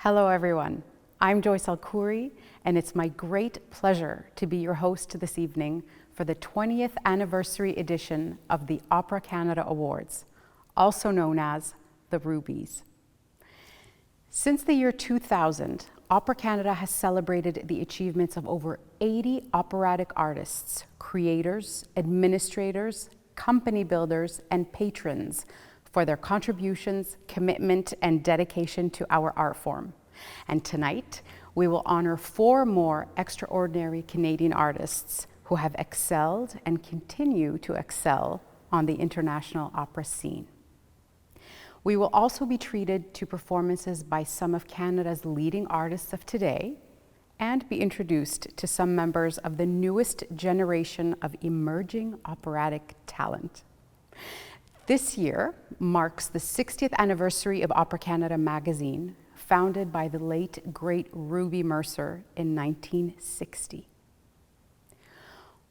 Hello everyone, I'm Joyce El-Khoury, and it's my great pleasure to be your host this evening for the 20th anniversary edition of the Opera Canada Awards, also known as the Rubies. Since the year 2000, Opera Canada has celebrated the achievements of over 80 operatic artists, creators, administrators, company builders, and patrons for their contributions, commitment, and dedication to our art form. And tonight, we will honor 4 more extraordinary Canadian artists who have excelled and continue to excel on the international opera scene. We will also be treated to performances by some of Canada's leading artists of today and be introduced to some members of the newest generation of emerging operatic talent. This year marks the 60th anniversary of Opera Canada magazine, founded by the late, great Ruby Mercer in 1960.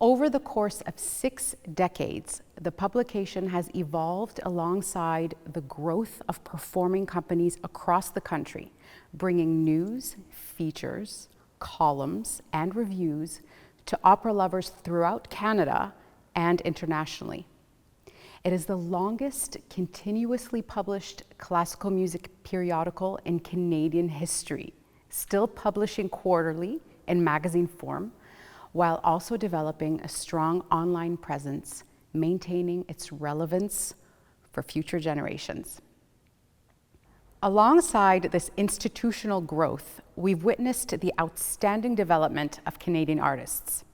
Over the course of 6 decades, the publication has evolved alongside the growth of performing companies across the country, bringing news, features, columns, and reviews to opera lovers throughout Canada and internationally. It is the longest continuously published classical music periodical in Canadian history, still publishing quarterly in magazine form, while also developing a strong online presence, maintaining its relevance for future generations. Alongside this institutional growth, we've witnessed the outstanding development of Canadian artists.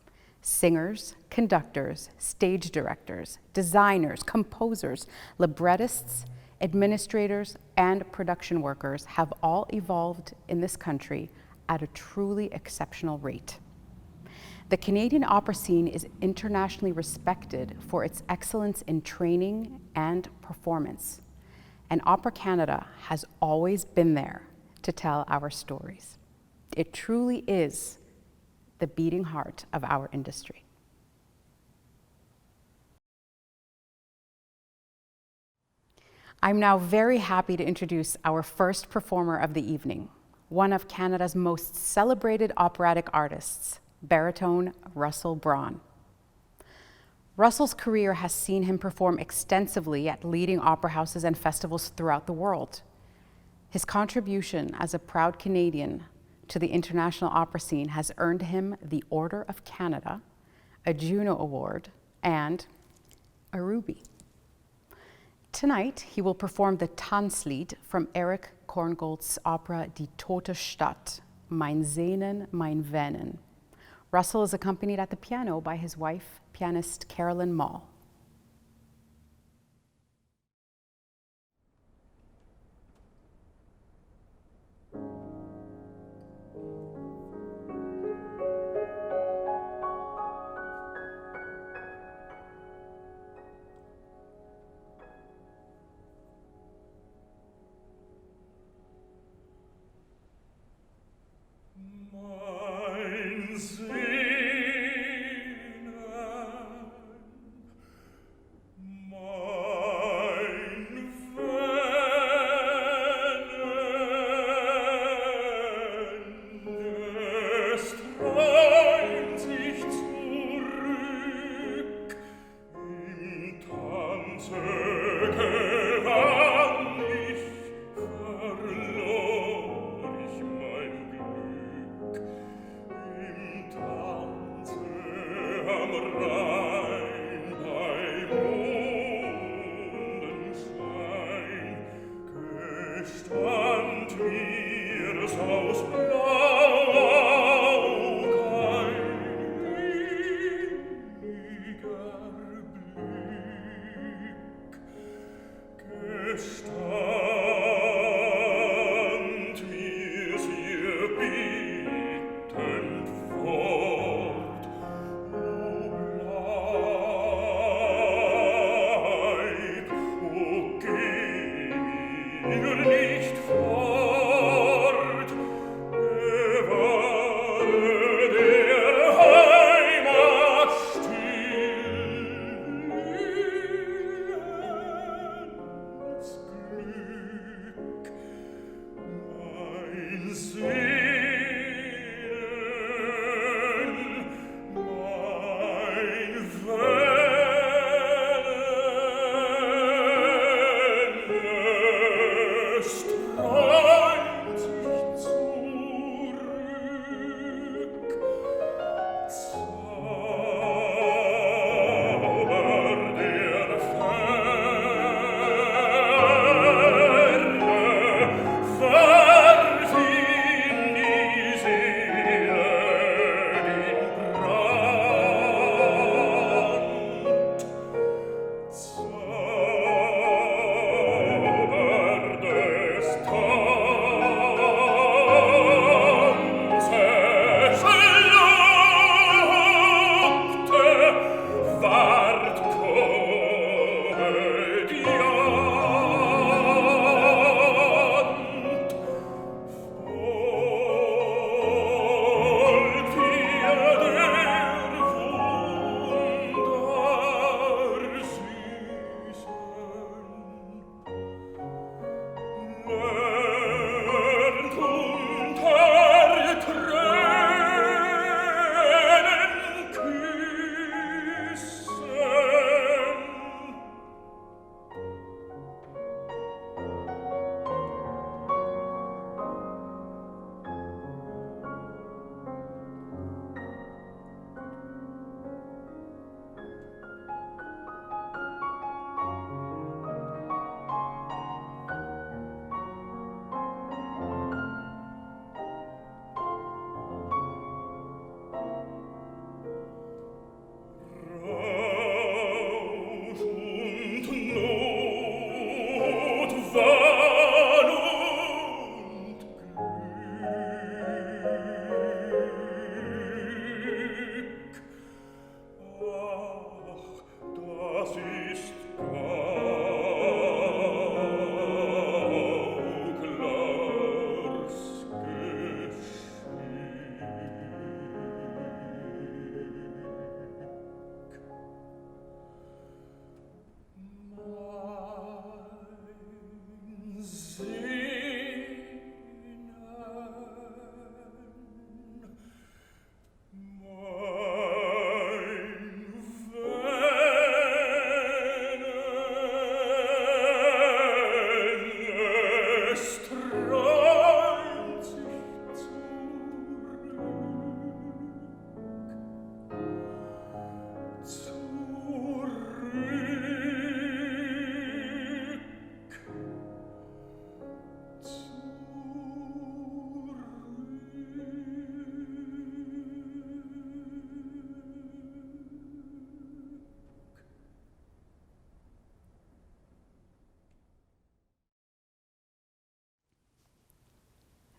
Singers, conductors, stage directors, designers, composers, librettists, administrators, and production workers have all evolved in this country at a truly exceptional rate. The Canadian opera scene is internationally respected for its excellence in training and performance, and Opera Canada has always been there to tell our stories. It truly is the beating heart of our industry. I'm now very happy to introduce our first performer of the evening, one of Canada's most celebrated operatic artists, baritone Russell Braun. Russell's career has seen him perform extensively at leading opera houses and festivals throughout the world. His contribution as a proud Canadian to the international opera scene has earned him the Order of Canada, a Juno Award, and a Ruby. Tonight, he will perform the Tanzlied from Erich Korngold's opera Die Tote Stadt, Mein Sehnen, mein Venen. Russell is accompanied at the piano by his wife, pianist Carolyn Mall.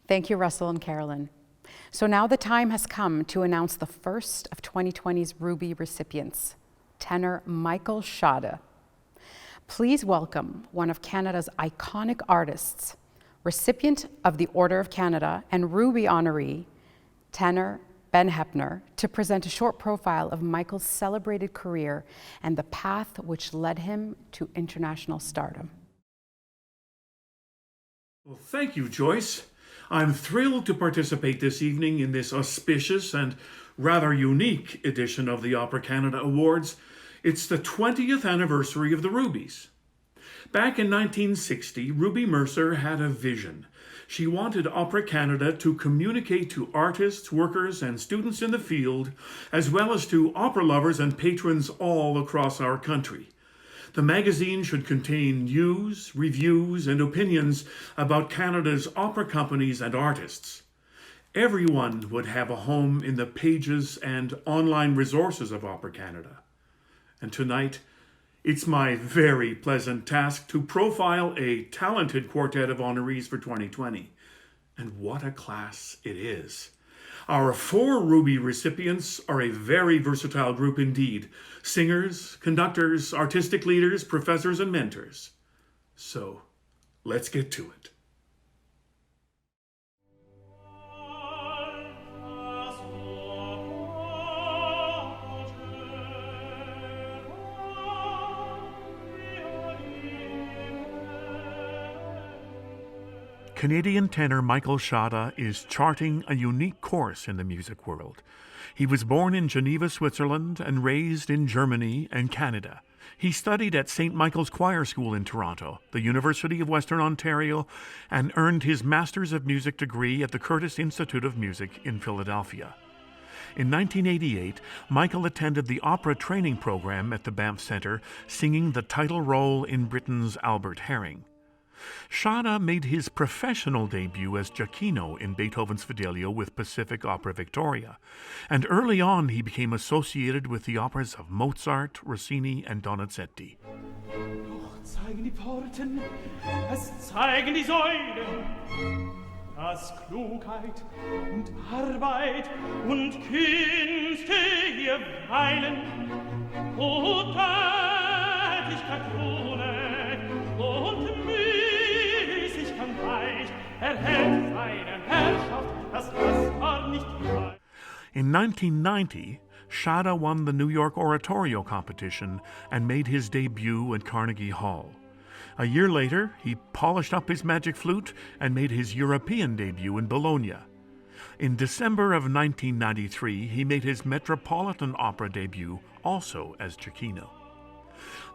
Thank you, Russell and Carolyn. So now the time has come to announce the first of 2020's Ruby recipients, tenor Michael Schade. Please welcome one of Canada's iconic artists, recipient of the Order of Canada and Ruby honoree, tenor Ben Heppner, to present a short profile of Michael's celebrated career and the path which led him to international stardom. Well, thank you, Joyce. I'm thrilled to participate this evening in this auspicious and rather unique edition of the Opera Canada Awards. It's the 20th anniversary of the Rubies. Back in 1960, Ruby Mercer had a vision. She wanted Opera Canada to communicate to artists, workers, and students in the field, as well as to opera lovers and patrons all across our country. The magazine should contain news, reviews, and opinions about Canada's opera companies and artists. Everyone would have a home in the pages and online resources of Opera Canada. And tonight, it's my very pleasant task to profile a talented quartet of honorees for 2020. And what a class it is. Our 4 Ruby recipients are a very versatile group indeed. Singers, conductors, artistic leaders, professors, and mentors. So, let's get to it. Canadian tenor Michael Schade is charting a unique course in the music world. He was born in Geneva, Switzerland, and raised in Germany and Canada. He studied at St. Michael's Choir School in Toronto, the University of Western Ontario, and earned his Master's of Music degree at the Curtis Institute of Music in Philadelphia. In 1988, Michael attended the opera training program at the Banff Centre, singing the title role in Britain's Albert Herring. Schade made his professional debut as Giacchino in Beethoven's Fidelio with Pacific Opera Victoria, and early on he became associated with the operas of Mozart, Rossini, and Donizetti. Zeigen die Porten, es zeigen die Säulen, dass Klugheit und Arbeit und Künste hier weilen, und Tätigkeit ruhen und Müßigkeit reich, erhält seine Herrschaft, das Wasser nicht frei. In 1990, Schade won the New York Oratorio competition and made his debut at Carnegie Hall. A year later, he polished up his magic flute and made his European debut in Bologna. In December of 1993, he made his Metropolitan Opera debut, also as Giacchino.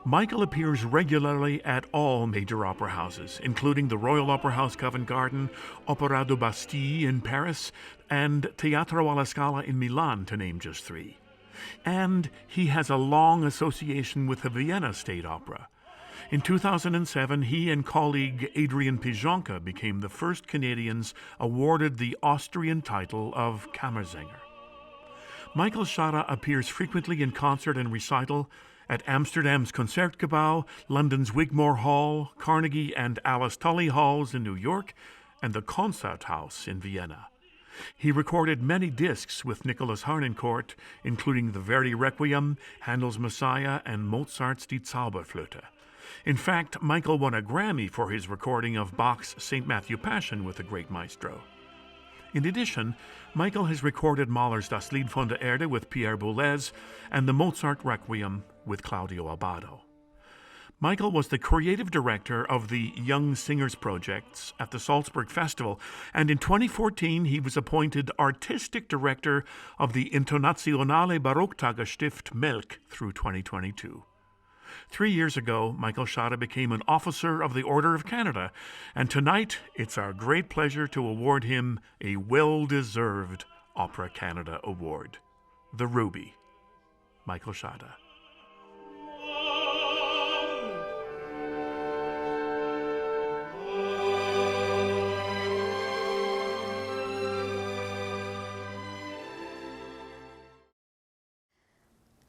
Michael appears regularly at all major opera houses, including the Royal Opera House Covent Garden, Opera de Bastille in Paris, and Teatro alla Scala in Milan, to name just 3. And he has a long association with the Vienna State Opera. In 2007, he and colleague Adrian Pijonka became the first Canadians awarded the Austrian title of Kammersänger. Michael Schade appears frequently in concert and recital at Amsterdam's Concertgebouw, London's Wigmore Hall, Carnegie and Alice Tully Halls in New York, and the Concerthaus in Vienna. He recorded many discs with Nicholas Harnoncourt, including the Verdi Requiem, Handel's Messiah, and Mozart's Die Zauberflöte. In fact, Michael won a Grammy for his recording of Bach's St. Matthew Passion with the great maestro. In addition, Michael has recorded Mahler's Das Lied von der Erde with Pierre Boulez and the Mozart Requiem with Claudio Abbado. Michael was the creative director of the Young Singers Projects at the Salzburg Festival, and in 2014 he was appointed artistic director of the Internationale Barocktagesstift Melk through 2022. 3 years ago, Michael Schade became an officer of the Order of Canada, and tonight it's our great pleasure to award him a well-deserved Opera Canada Award. The Ruby, Michael Schade.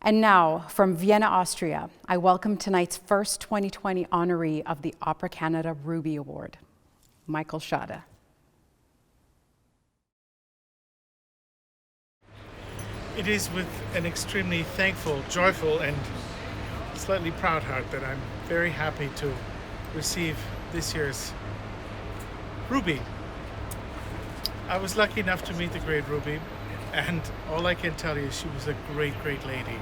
And now, from Vienna, Austria, I welcome tonight's first 2020 honoree of the Opera Canada Ruby Award, Michael Schade. It is with an extremely thankful, joyful, and slightly proud heart that I'm very happy to receive this year's Ruby. I was lucky enough to meet the great Ruby, and all I can tell you is she was a great, great lady.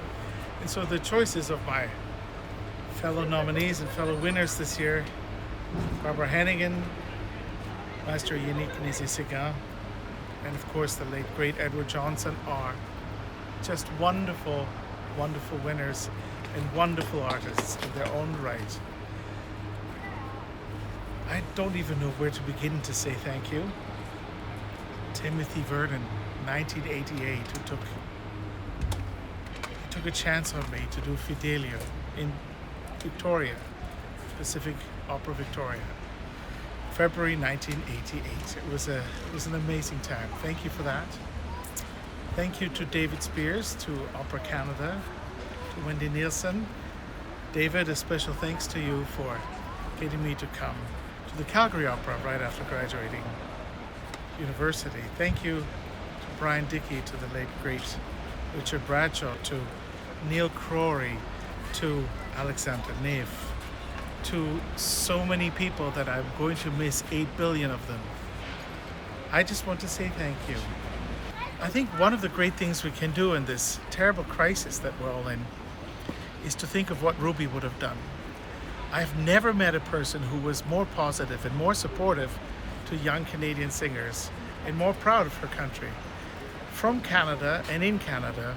And so the choices of my fellow nominees and fellow winners this year, Barbara Hannigan, Master Yannick Nézet-Séguin, and of course the late great Edward Johnson, are just wonderful, wonderful winners and wonderful artists in their own right. I don't even know where to begin to say thank you. Timothy Verdon, 1988, who took a chance on me to do Fidelio in Victoria, Pacific Opera Victoria, February 1988. It was an amazing time. Thank you for that. Thank you to David Spears, to Opera Canada, to Wendy Nielsen. David, a special thanks to you for getting me to come to the Calgary Opera right after graduating university. Thank you to Brian Dickey, to the late great Richard Bradshaw, to Neil Crowry, to Alexander Neve, to so many people that I'm going to miss, 8 billion of them. I just want to say thank you. I think one of the great things we can do in this terrible crisis that we're all in is to think of what Ruby would have done. I've never met a person who was more positive and more supportive to young Canadian singers and more proud of her country. From Canada and in Canada,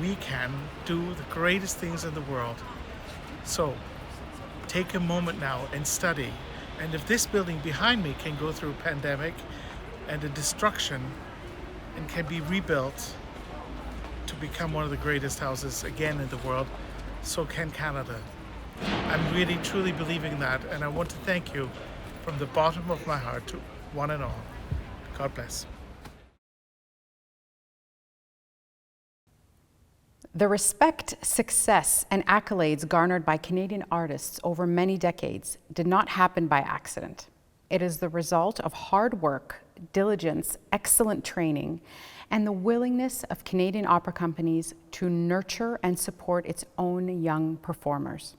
we can do the greatest things in the world. So take a moment now and study. And if this building behind me can go through a pandemic and a destruction and can be rebuilt to become one of the greatest houses again in the world, so can Canada. I'm really truly believing that, and I want to thank you from the bottom of my heart to one and all. God bless. The respect, success, and accolades garnered by Canadian artists over many decades did not happen by accident. It is the result of hard work, diligence, excellent training, and the willingness of Canadian opera companies to nurture and support its own young performers.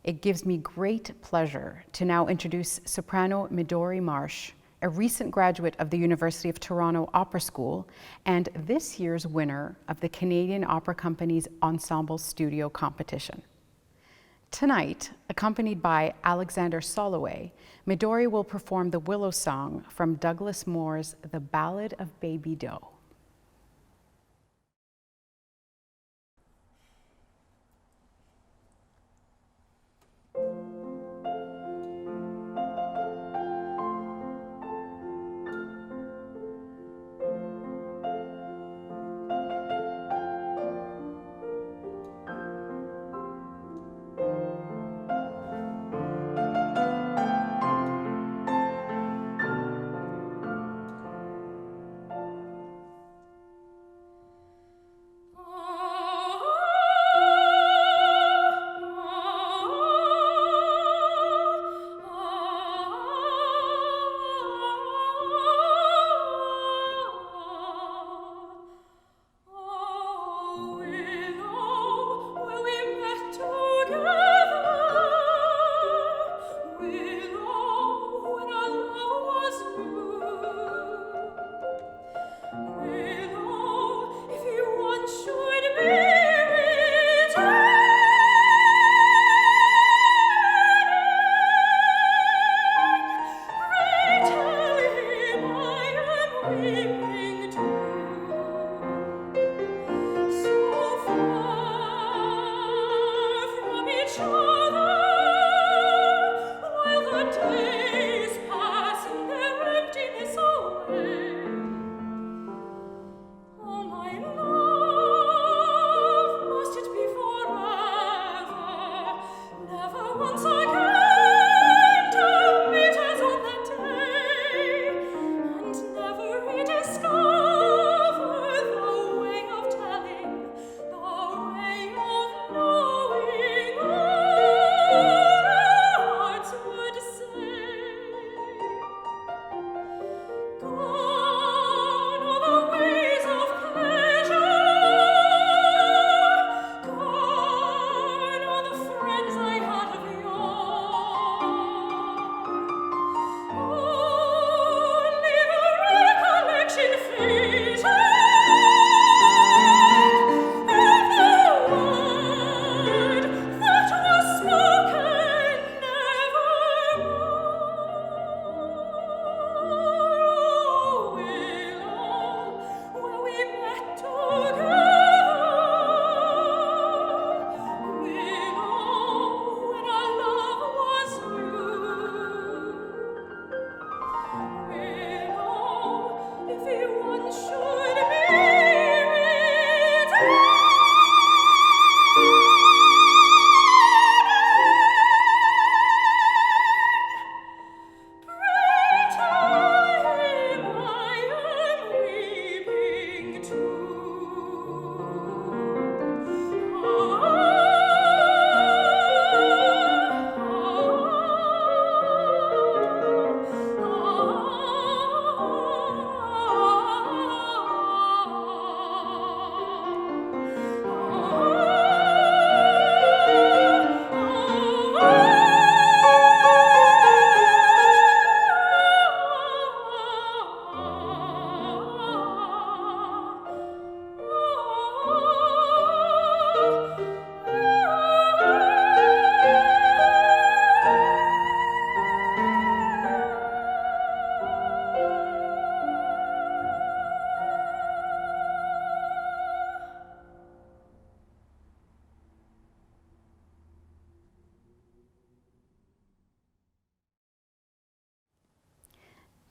It gives me great pleasure to now introduce soprano Midori Marsh, a recent graduate of the University of Toronto Opera School and this year's winner of the Canadian Opera Company's Ensemble Studio competition. Tonight, accompanied by Alexander Soloway, Midori will perform the Willow Song from Douglas Moore's The Ballad of Baby Doe.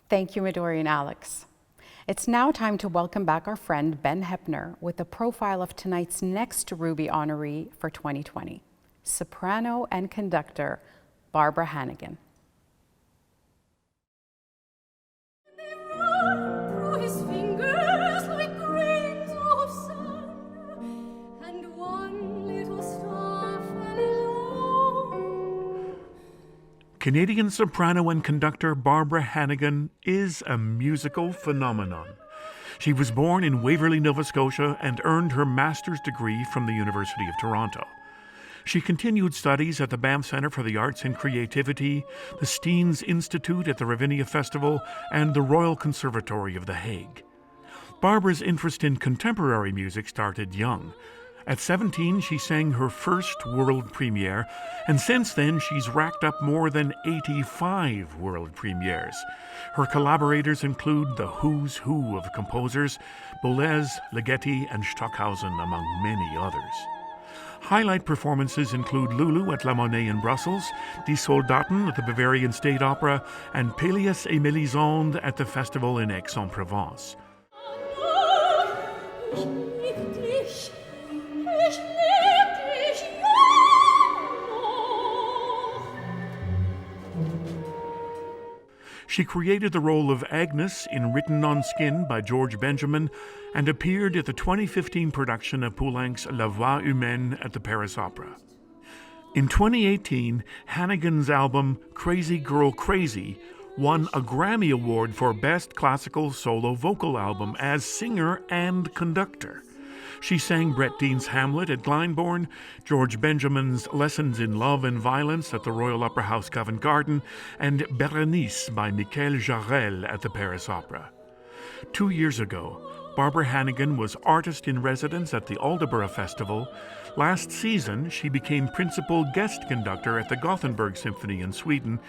Thank you, Midori and Alex. It's now time to welcome back our friend Ben Heppner with a profile of tonight's next Ruby honoree for 2020, soprano and conductor Barbara Hannigan. Through his fingers like grains of sand, and one little star fell alone. Canadian soprano and conductor Barbara Hannigan is a musical phenomenon. She was born in Waverley, Nova Scotia, and earned her master's degree from the University of Toronto. She continued studies at the Banff Centre for the Arts and Creativity, the Steens Institute at the Ravinia Festival, and the Royal Conservatory of The Hague. Barbara's interest in contemporary music started young. At 17, she sang her first world premiere, and since then she's racked up more than 85 world premieres. Her collaborators include the who's who of composers, Boulez, Ligeti, and Stockhausen, among many others. Highlight performances include Lulu at La Monnaie in Brussels, Die Soldaten at the Bavarian State Opera, and Pélias et Mélisande at the festival in Aix-en-Provence. She created the role of Agnes in Written on Skin by George Benjamin and appeared at the 2015 production of Poulenc's La Voix Humaine at the Paris Opera. In 2018, Hannigan's album Crazy Girl Crazy won a Grammy Award for Best Classical Solo Vocal Album as singer and conductor. She sang Brett Dean's Hamlet at Glyndebourne, George Benjamin's Lessons in Love and Violence at the Royal Opera House Covent Garden, and Berenice by Michael Jarel at the Paris Opera. 2 years ago, Barbara Hannigan was artist-in-residence at the Aldeburgh Festival. Last season, she became principal guest conductor at the Gothenburg Symphony in Sweden,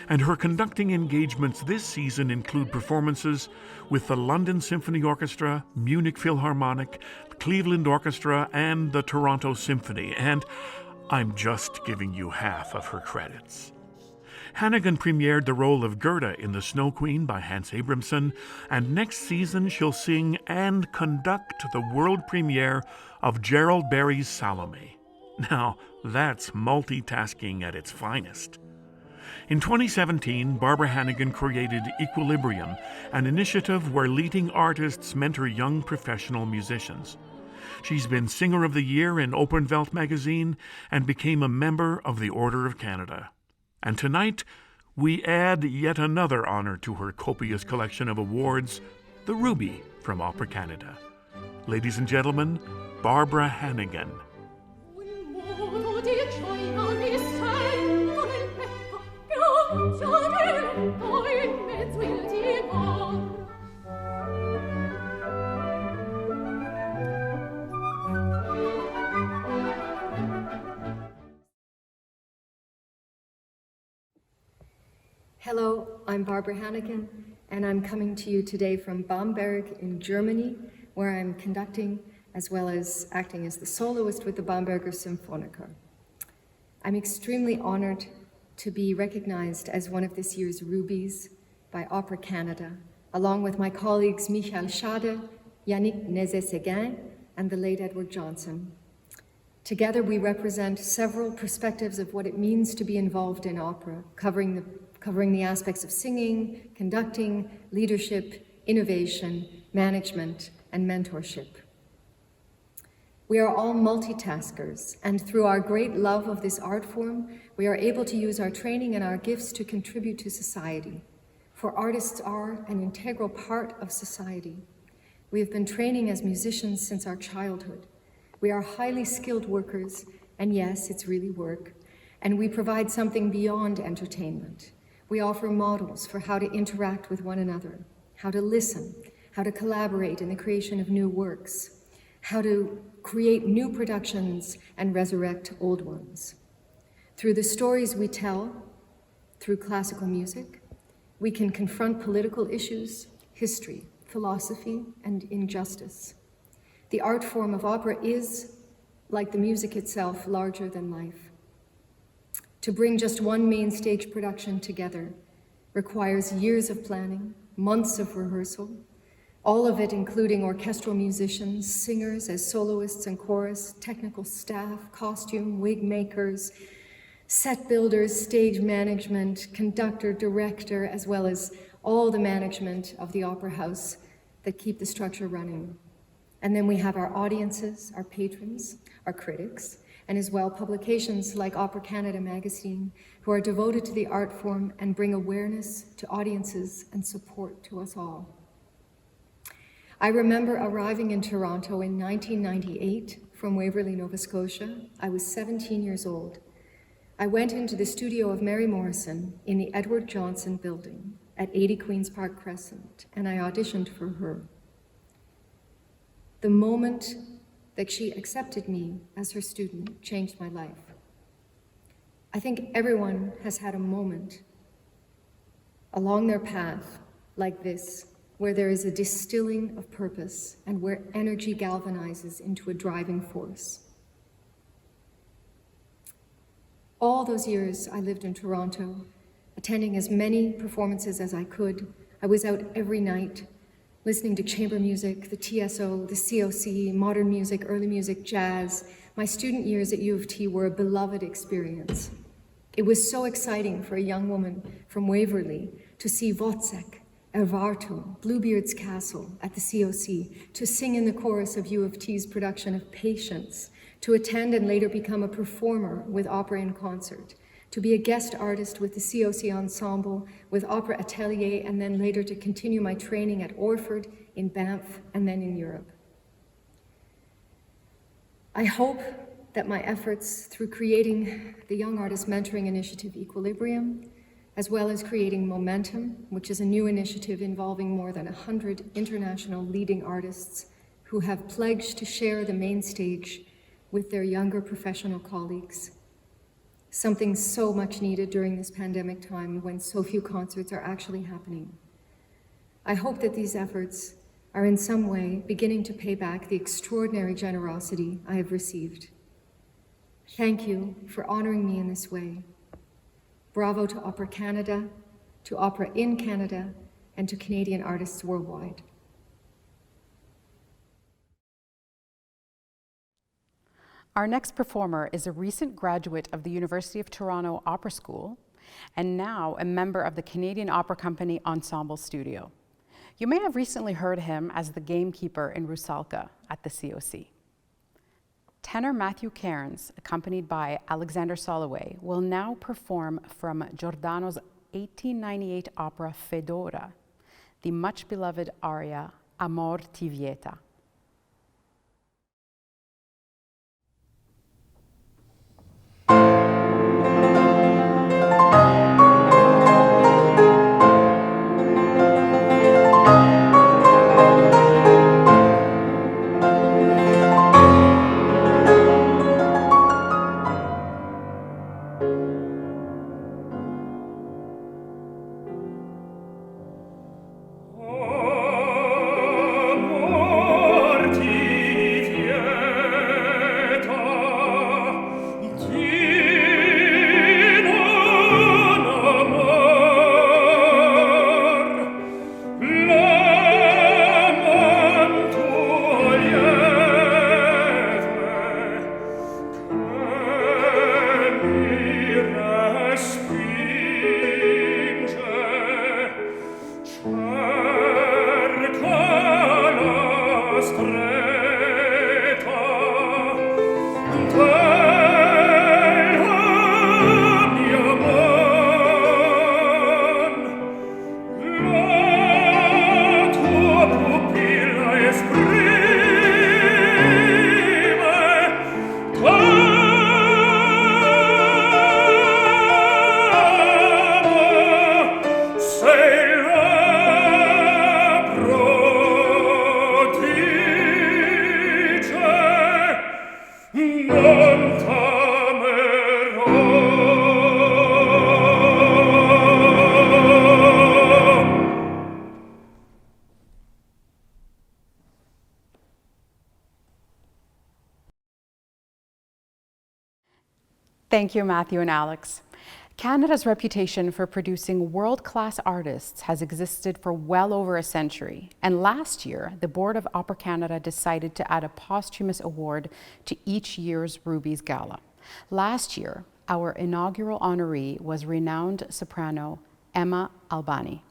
and her conducting engagements this season include performances with the London Symphony Orchestra, Munich Philharmonic, Cleveland Orchestra, and the Toronto Symphony, and I'm just giving you half of her credits. Hannigan premiered the role of Gerda in The Snow Queen by Hans Abramson, and next season she'll sing and conduct the world premiere of Gerald Barry's Salome. Now, that's multitasking at its finest. In 2017, Barbara Hannigan created Equilibrium, an initiative where leading artists mentor young professional musicians. She's been Singer of the Year in Opernwelt magazine and became a member of the Order of Canada. And tonight, we add yet another honor to her copious collection of awards, the Ruby from Opera Canada. Ladies and gentlemen, Barbara Hannigan. Hello, I'm Barbara Hannigan, and I'm coming to you today from Bamberg in Germany, where I'm conducting as well as acting as the soloist with the Bamberger Symphoniker. I'm extremely honored to be recognized as one of this year's Rubies by Opera Canada, along with my colleagues Michael Schade, Yannick Nézet-Séguin, and the late Edward Johnson. Together we represent several perspectives of what it means to be involved in opera, covering the aspects of singing, conducting, leadership, innovation, management, and mentorship. We are all multitaskers, and through our great love of this art form, we are able to use our training and our gifts to contribute to society. For artists are an integral part of society. We have been training as musicians since our childhood. We are highly skilled workers, and yes, it's really work, and we provide something beyond entertainment. We offer models for how to interact with one another, how to listen, how to collaborate in the creation of new works, how to create new productions and resurrect old ones. Through the stories we tell, through classical music, we can confront political issues, history, philosophy, and injustice. The art form of opera is, like the music itself, larger than life. To bring just one main stage production together requires years of planning, months of rehearsal, all of it including orchestral musicians, singers as soloists and chorus, technical staff, costume, wig makers, set builders, stage management, conductor, director, as well as all the management of the opera house that keep the structure running. And then we have our audiences, our patrons, our critics, and as well publications like Opera Canada magazine, who are devoted to the art form and bring awareness to audiences and support to us all. I remember arriving in Toronto in 1998 from Waverley, Nova Scotia. I was 17 years old. I went into the studio of Mary Morrison in the Edward Johnson building at 80 Queen's Park Crescent, and I auditioned for her. The moment that she accepted me as her student changed my life. I think everyone has had a moment along their path like this, where there is a distilling of purpose and where energy galvanizes into a driving force. All those years I lived in Toronto, attending as many performances as I could. I was out every night, listening to chamber music, the TSO, the COC, modern music, early music, jazz. My student years at U of T were a beloved experience. It was so exciting for a young woman from Waverley to see Wozzeck, Erwartung, Bluebeard's Castle at the COC, to sing in the chorus of U of T's production of Patience, to attend and later become a performer with opera in concert, to be a guest artist with the COC Ensemble, with Opera Atelier, and then later to continue my training at Orford, in Banff, and then in Europe. I hope that my efforts through creating the Young Artist Mentoring Initiative Equilibrium, as well as creating Momentum, which is a new initiative involving more than 100 international leading artists who have pledged to share the main stage with their younger professional colleagues. Something so much needed during this pandemic time when so few concerts are actually happening. I hope that these efforts are in some way beginning to pay back the extraordinary generosity I have received. Thank you for honoring me in this way. Bravo to Opera Canada, to Opera in Canada, and to Canadian artists worldwide. Our next performer is a recent graduate of the University of Toronto Opera School and now a member of the Canadian Opera Company Ensemble Studio. You may have recently heard him as the gamekeeper in Rusalka at the COC. Tenor Matthew Cairns, accompanied by Alexander Soloway, will now perform from Giordano's 1898 opera Fedora, the much beloved aria Amor ti vieta. Thank you, Matthew and Alex. Canada's reputation for producing world-class artists has existed for well over a century, and last year, the Board of Opera Canada decided to add a posthumous award to each year's Rubies gala. Last year, our inaugural honoree was renowned soprano Emma Albani.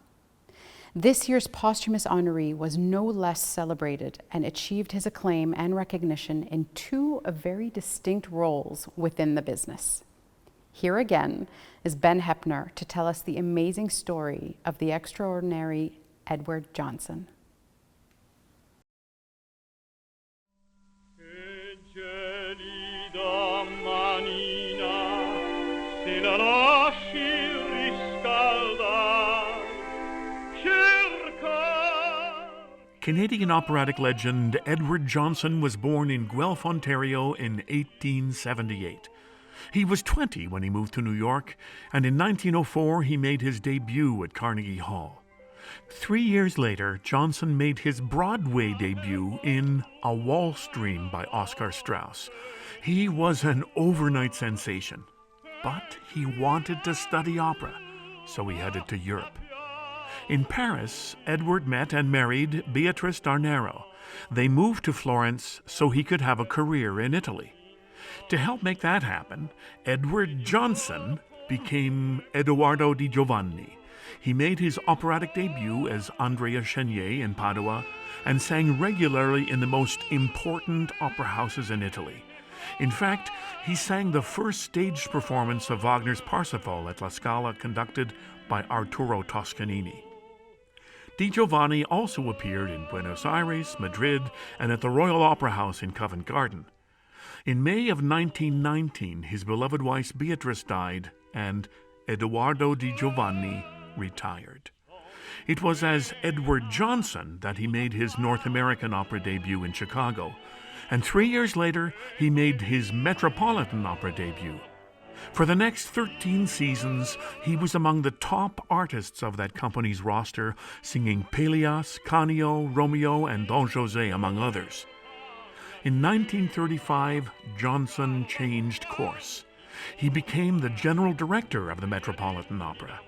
This year's posthumous honoree was no less celebrated and achieved his acclaim and recognition in two very distinct roles within the business. Here again is Ben Heppner to tell us the amazing story of the extraordinary Edward Johnson. Canadian operatic legend Edward Johnson was born in Guelph, Ontario in 1878. He was 20 when he moved to New York, and in 1904 he made his debut at Carnegie Hall. 3 years later, Johnson made his Broadway debut in A Waltz Dream by Oscar Strauss. He was an overnight sensation, but he wanted to study opera, so he headed to Europe. In Paris, Edward met and married Beatrice d'Arnero. They moved to Florence so he could have a career in Italy. To help make that happen, Edward Johnson became Edoardo di Giovanni. He made his operatic debut as Andrea Chenier in Padua and sang regularly in the most important opera houses in Italy. In fact, he sang the first staged performance of Wagner's Parsifal at La Scala, conducted by Arturo Toscanini. Di Giovanni also appeared in Buenos Aires, Madrid, and at the Royal Opera House in Covent Garden. In May of 1919, his beloved wife Beatrice died, and Edoardo di Giovanni retired. It was as Edward Johnson that he made his North American opera debut in Chicago, and 3 years later, he made his Metropolitan Opera debut. For the next 13 seasons, he was among the top artists of that company's roster, singing Pélias, Canio, Romeo, and Don José, among others. In 1935, Johnson changed course. He became the general director of the Metropolitan Opera.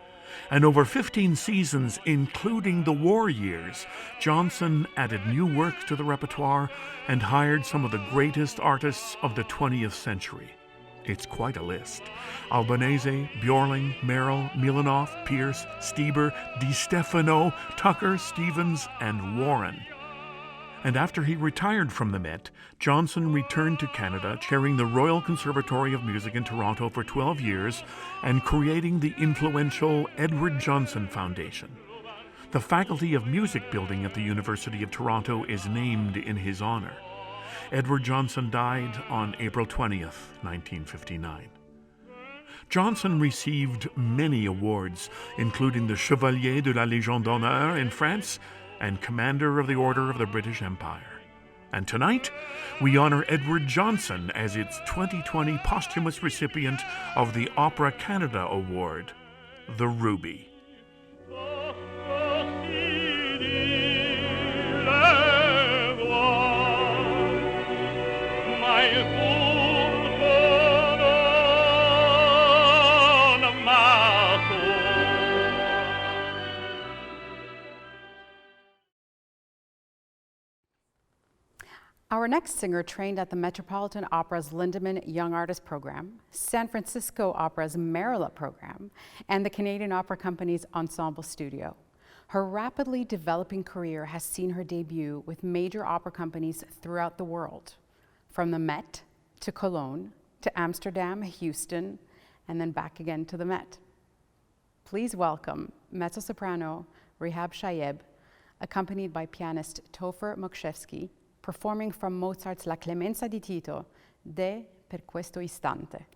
And over 15 seasons, including the war years, Johnson added new works to the repertoire and hired some of the greatest artists of the 20th century. It's quite a list. Albanese, Bjorling, Merrill, Milanov, Pierce, Stieber, Di Stefano, Tucker, Stevens, and Warren. And after he retired from the Met, Johnson returned to Canada, chairing the Royal Conservatory of Music in Toronto for 12 years and creating the influential Edward Johnson Foundation. The Faculty of Music building at the University of Toronto is named in his honor. Edward Johnson died on April 20th, 1959. Johnson received many awards, including the Chevalier de la Légion d'honneur in France and Commander of the Order of the British Empire. And tonight, we honor Edward Johnson as its 2020 posthumous recipient of the Opera Canada Award, the Ruby. Our next singer trained at the Metropolitan Opera's Lindemann Young Artist Program, San Francisco Opera's Marilla Program, and the Canadian Opera Company's Ensemble Studio. Her rapidly developing career has seen her debut with major opera companies throughout the world, from the Met to Cologne to Amsterdam, Houston, and then back again to the Met. Please welcome mezzo-soprano Rihab Chaieb, accompanied by pianist Topher Mokshevsky, performing from Mozart's La Clemenza di Tito, De per questo istante.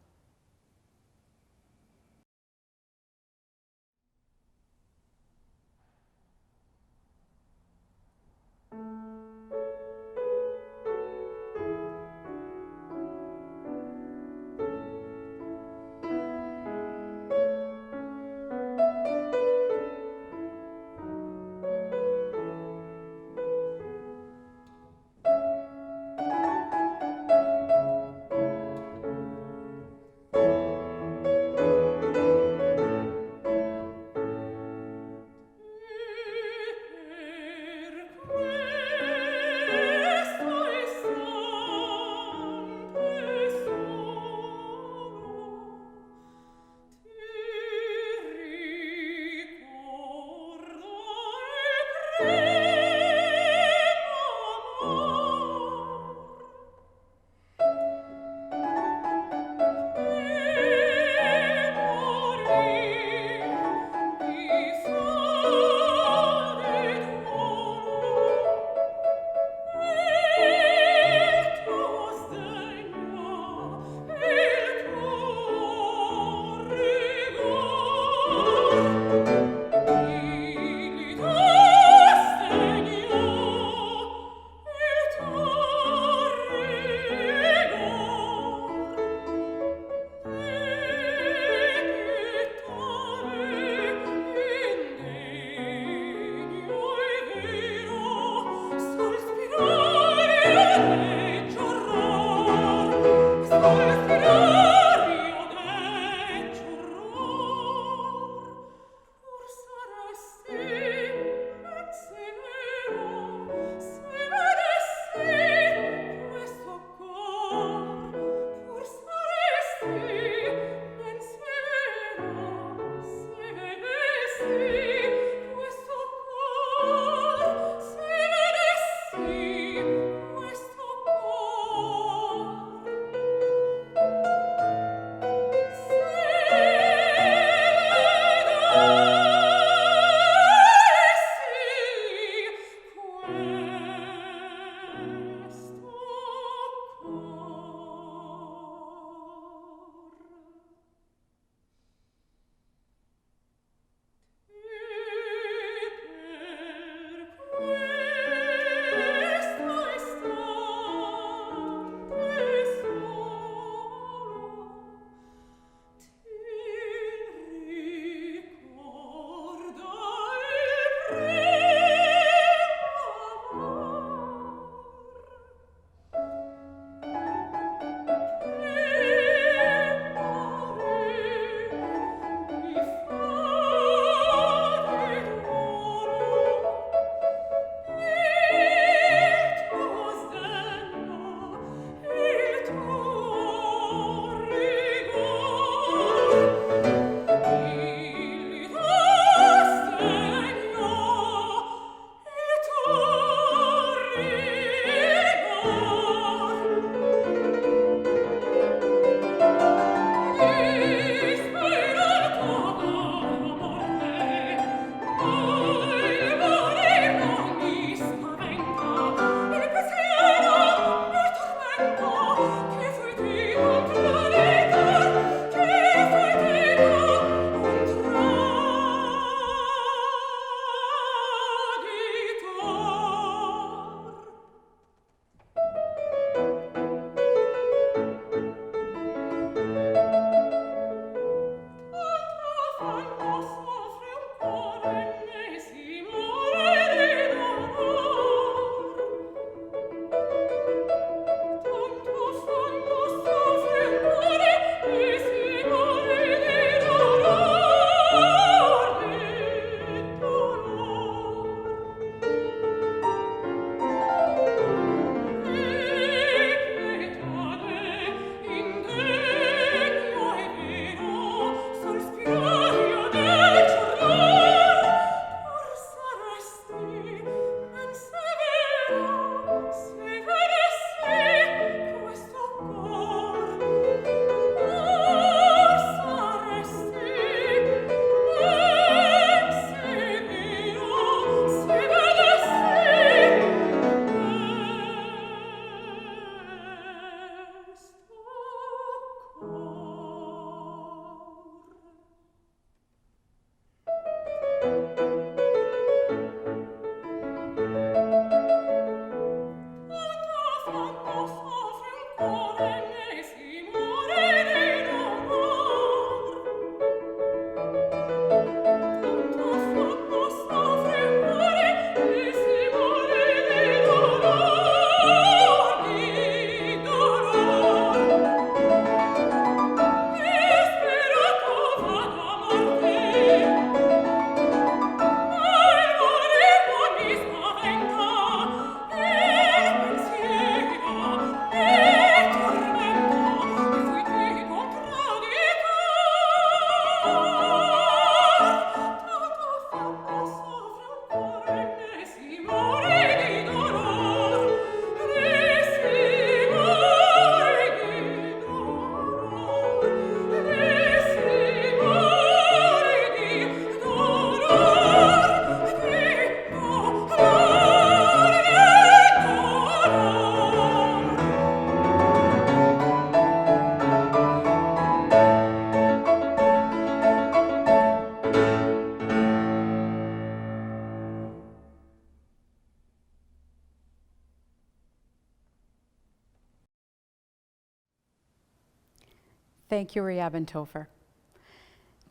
Thank you, Rihab and Topher.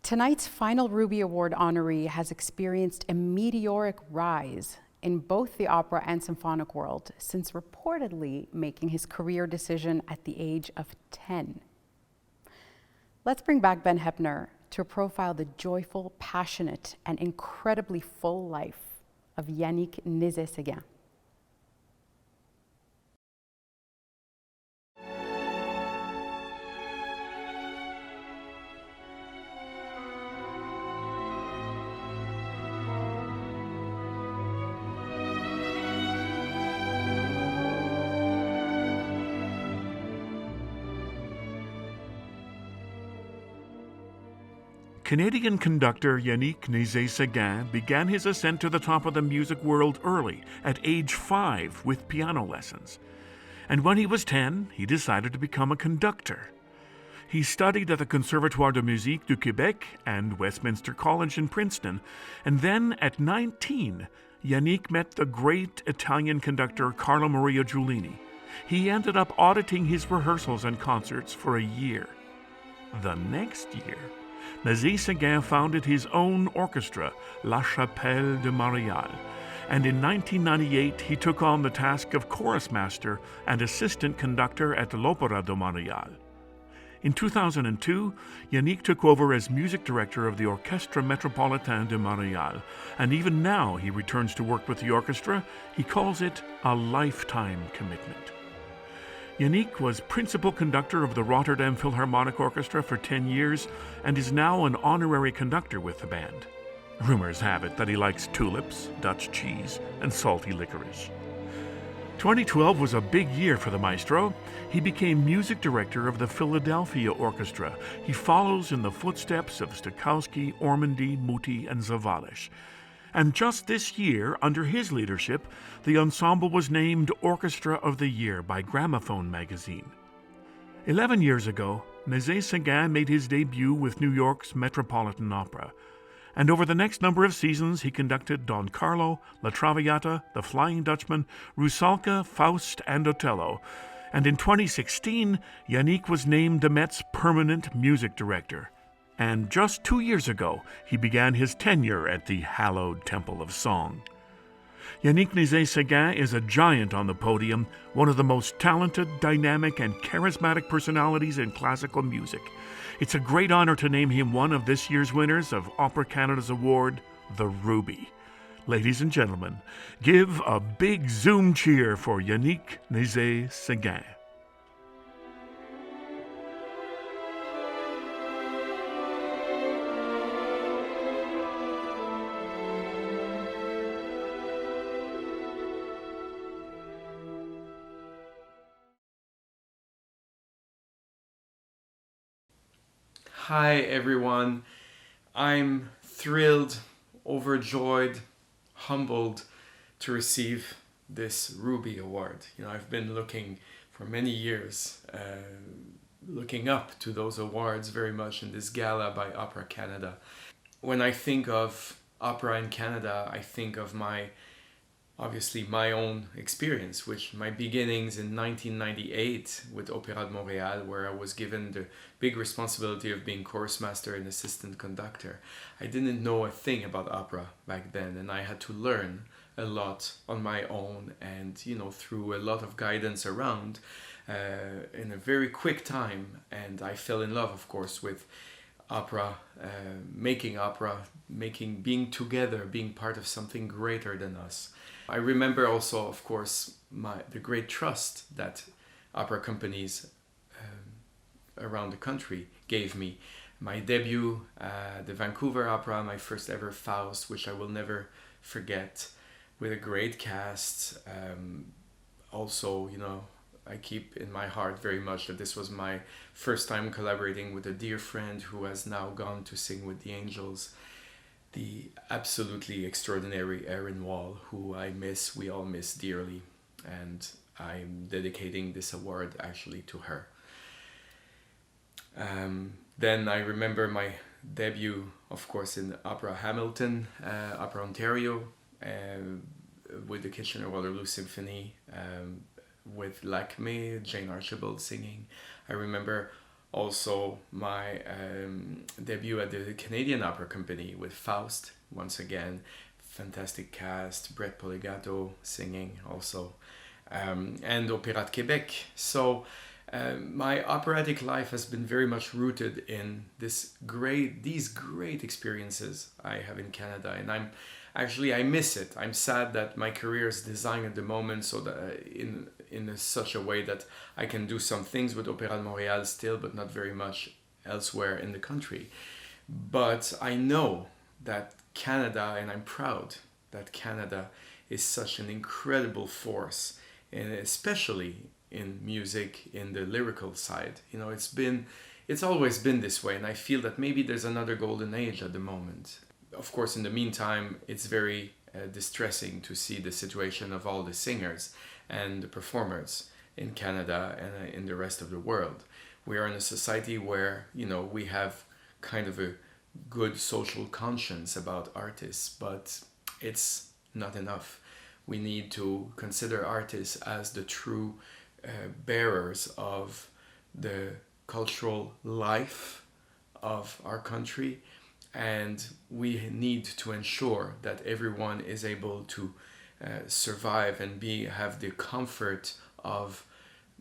Tonight's final Ruby Award honoree has experienced a meteoric rise in both the opera and symphonic world since reportedly making his career decision at the age of 10. Let's bring back Ben Heppner to profile the joyful, passionate, and incredibly full life of Yannick Nézet-Séguin. Canadian conductor Yannick Nézet-Séguin began his ascent to the top of the music world early, at age 5, with piano lessons. And when he was 10, he decided to become a conductor. He studied at the Conservatoire de Musique du Québec and Westminster College in Princeton, and then at 19, Yannick met the great Italian conductor Carlo Maria Giulini. He ended up auditing his rehearsals and concerts for a year. The next year, Nézet-Seguin founded his own orchestra, La Chapelle de Marial, and in 1998 he took on the task of chorus master and assistant conductor at l'Opéra de Marial. In 2002, Yannick took over as music director of the Orchestre Metropolitan de Marial, and even now he returns to work with the orchestra. He calls it a lifetime commitment. Yannick was principal conductor of the Rotterdam Philharmonic Orchestra for 10 years and is now an honorary conductor with the band. Rumors have it that he likes tulips, Dutch cheese, and salty licorice. 2012 was a big year for the maestro. He became music director of the Philadelphia Orchestra. He follows in the footsteps of Stokowski, Ormandy, Muti, and Zavalish. And just this year, under his leadership, the ensemble was named Orchestra of the Year by Gramophone magazine. 11 years ago, Nézet-Seguin made his debut with New York's Metropolitan Opera. And over the next number of seasons, he conducted Don Carlo, La Traviata, The Flying Dutchman, Rusalka, Faust, and Otello. And in 2016, Yannick was named the Met's permanent music director. And just 2 years ago, he began his tenure at the hallowed Temple of Song. Yannick Nézet-Seguin is a giant on the podium, one of the most talented, dynamic, and charismatic personalities in classical music. It's a great honor to name him one of this year's winners of Opera Canada's award, the Ruby. Ladies and gentlemen, give a big Zoom cheer for Yannick Nézet-Seguin. Hi everyone, I'm thrilled, overjoyed, humbled to receive this Ruby Award. I've been looking for many years, looking up to those awards very much in this gala by Opera Canada. When I think of opera in Canada, I think of obviously my own experience, which my beginnings in 1998 with Opéra de Montréal, where I was given the big responsibility of being chorus master and assistant conductor. I didn't know a thing about opera back then, and I had to learn a lot on my own and, through a lot of guidance around in a very quick time. And I fell in love, of course, with opera, being together, being part of something greater than us. I remember also, of course, the great trust that opera companies around the country gave me. My debut, the Vancouver Opera, my first ever Faust, which I will never forget, with a great cast. Also, I keep in my heart very much that this was my first time collaborating with a dear friend who has now gone to sing with the angels, the absolutely extraordinary Erin Wall, who we all miss dearly, and I'm dedicating this award actually to her. Then I remember my debut, of course, in Opera Hamilton, Opera Ontario, with the Kitchener-Waterloo Symphony, with Lakme, Jane Archibald singing. I remember Also, my debut at the Canadian Opera Company with Faust, once again, fantastic cast, Brett Poligato singing also, and Opéra de Québec. So my operatic life has been very much rooted in these great experiences I have in Canada, and I miss it. I'm sad that my career is designed at the moment so that in such a way that I can do some things with Opéra de Montréal still, but not very much elsewhere in the country. But I know that Canada, and I'm proud that Canada is such an incredible force, and especially in music, in the lyrical side. You know, it's always been this way, and I feel that maybe there's another golden age at the moment. Of course, in the meantime, it's very distressing to see the situation of all the singers and the performers in Canada and in the rest of the world. We are in a society where, you know, we have kind of a good social conscience about artists, but it's not enough. We need to consider artists as the true bearers of the cultural life of our country, and we need to ensure that everyone is able to survive and have the comfort of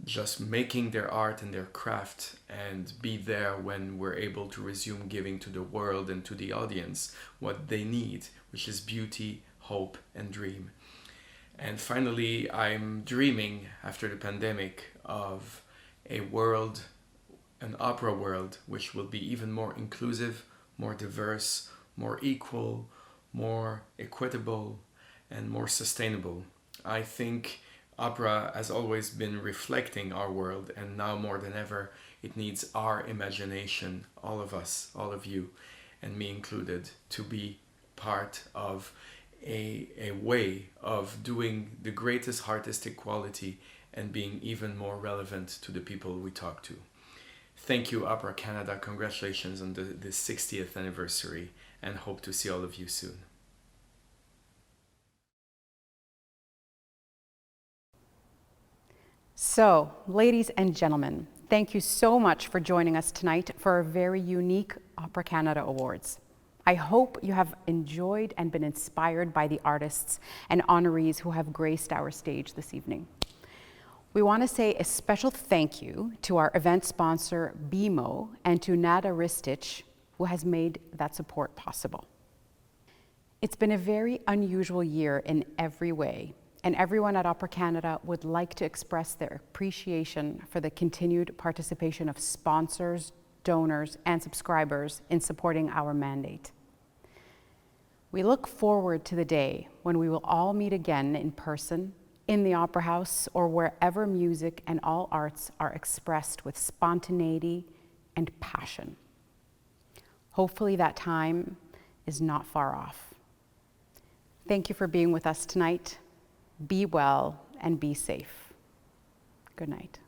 just making their art and their craft and be there when we're able to resume giving to the world and to the audience what they need, which is beauty, hope, and dream. And finally, I'm dreaming after the pandemic of a world, an opera world, which will be even more inclusive, more diverse, more equal, more equitable, and more sustainable. I think opera has always been reflecting our world, and now more than ever, it needs our imagination, all of us, all of you, and me included, to be part of a way of doing the greatest artistic quality and being even more relevant to the people we talk to. Thank you, Opera Canada. Congratulations on the 60th anniversary, and hope to see all of you soon. So, ladies and gentlemen, thank you so much for joining us tonight for our very unique Opera Canada Awards. I hope you have enjoyed and been inspired by the artists and honorees who have graced our stage this evening. We want to say a special thank you to our event sponsor, BMO, and to Nada Ristich, who has made that support possible. It's been a very unusual year in every way, and everyone at Opera Canada would like to express their appreciation for the continued participation of sponsors, donors, and subscribers in supporting our mandate. We look forward to the day when we will all meet again in person, in the Opera House, or wherever music and all arts are expressed with spontaneity and passion. Hopefully that time is not far off. Thank you for being with us tonight. Be well and be safe. Good night.